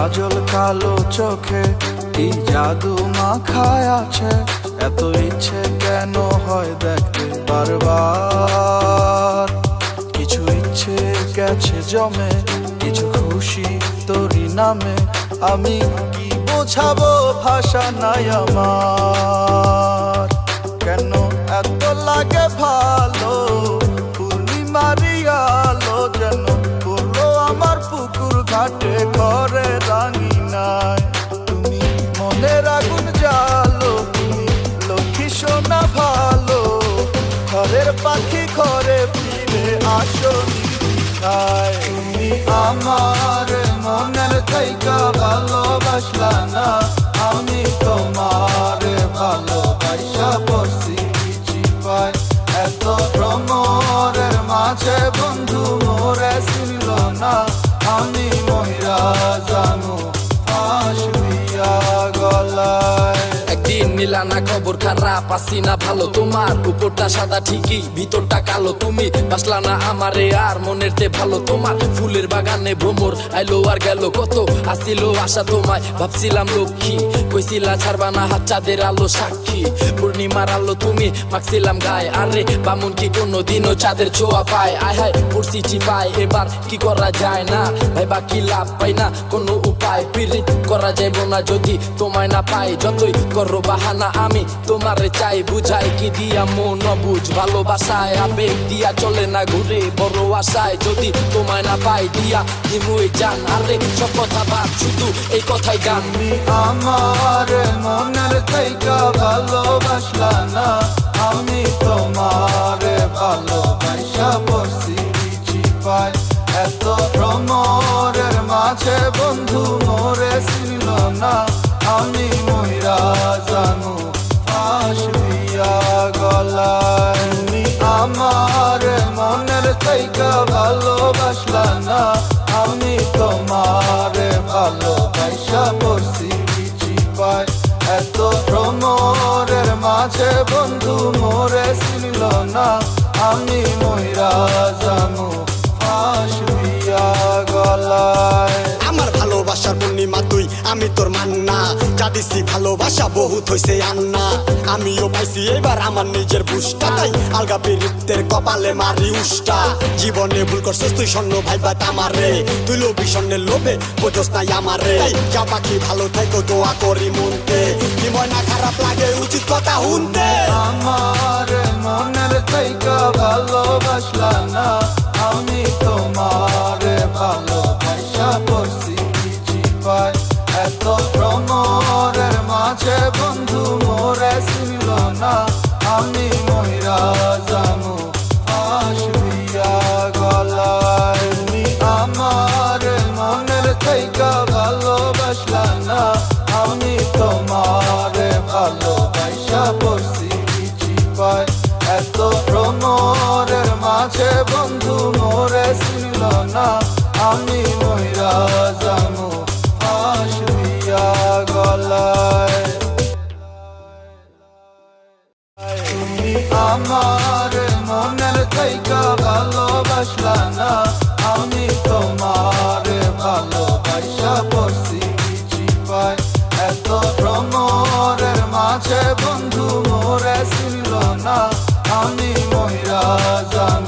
কাজল কালো চোখে কি জাদু মাখায় আছে, এত ইচ্ছে কেন হয় দেখতে বারবার। কিছু ইচ্ছে গেছে জমে, কিছু খুশি তোরই নামে, আমি কি বোঝাবো ভাষা নাই আমার। কেন এত লাগে ভালো পূর্ণিমারি আলো, যেন বললো আমার পুকুর ঘাটে ঘরে রাঙিনায়। তুমি মনের আগুন জ্বালো, তুমি লক্ষ্মী সোনা ভালো, ঘরের পাখি ঘরে ফিরে আসো নিশায়। তুমি আমার মনের থাইকা ভালোবাসলা না, আমি তোমার ভালোবাসা পড়ছি চিপায়। এত ভ্রমরের মাঝে বন্ধু মোরে ছিল না, আমি মহিরা জানু ফাঁস দিয়া গলায়। একদিন নিলানা খবর খারাপ, আসি না ভালো, তোমার উপরটা সাদা ঠিকই ভিতরটা কালো। তুমি বাসলা না আমারে আর মনের তে ভালো, তোমার ফুলের বাগানে ভ্রমর আইলো আর গেল। কত আসিল আশা তোমায়, ভাবছিলাম লক্ষ্মী, কইছিলা ছাড়বা না হাত চাঁদের আলো সাক্ষী। পূর্ণিমার আলো তুমি মাখছিলাম গায়ে, আরে বামুন কি কোনো দিনও চাঁদের ছোঁয়া পায়। আয় হায় পড়ছি চিপায়, এবার কি করা যায় না ভাই, বাকি লাভ পাই না কোনো উপায়। পিরিত করা যাইব না যদি তোমায় না পাই, যতই করো বাহানা আমি তোমারে চাই। বুঝাই কি দিয়া মন অবুঝ, ভালোবাসায় আবেগ দিয়া চলে না ঘুরে বড় আশায়। যদি তোমায় না পাই দিয়া দিমুই জান, আরে সব কথা বাদ শুধু এই কথাই গান। তুমি আমার মনের থাইকা ভালোবাসলা না, আমি তোমার ভালোবাসা পড়ছি চিপায়। এত ভ্রমরের মাঝে বন্ধু মোরে ছিল না, আমি মহিরা জানু ফাঁস দিয়া গলায়। তুমি আমার মনের থাইকা ভালোবাসলা না, আমি তোমার ভালোবাসা পড়ছি চিপায়। এত ভ্রমরের মাঝে বন্ধু মোরে ছিল না, আমি মহিরা জানু ফাঁস দিয়া গলায়। আমার ভালোবাসার পূর্ণিমা তুই, আমি তোর মান্না, যা দিছি ভালোবাসা বহুত হইছে আন্না। আমিও পাইছি এবার আমার নিজের বুঝটা, তাই আলগা বীরিতের কপালে মারি উষ্টা। জীবনে ভুল করছিস তুই স্বর্ণ ভাইবা তামারে, তুই লোভী স্বর্ণের লোভে বোঝস নাই আমারে। যা পাখি ভালো থাকো দোয়া করি মনতে, কি ময়না খারাপ লাগে উচিত কথা শুনতে। আমার মনের থাইকা ভালোবাসলা না, আমি তোমার ভালোবাসা পড়ছি চিপায়। এত ভ্রমরের মাঝে বন্ধু মোরে ছিল না, আমি মহিরা জানু ফাঁস দিয়া গলায়। তুমি আমার মনের থাইকা ভালোবাসলা না, আমি তোমার ভালোবাসা পড়ছি চিপায়। এত ভ্রমরের মাঝে বন্ধু মোরে ছিল না, আমি মহিরা জানু ফাঁস দিয়া গলায়। তুমি আমার মনের থাইকা ভালোবাসলা না, আমি তোমার ভালোবাসা পড়ছি চিপায়। এত ভ্রমরের মাঝে বন্ধু মোরে ছিল না, আমি মহিরা জানু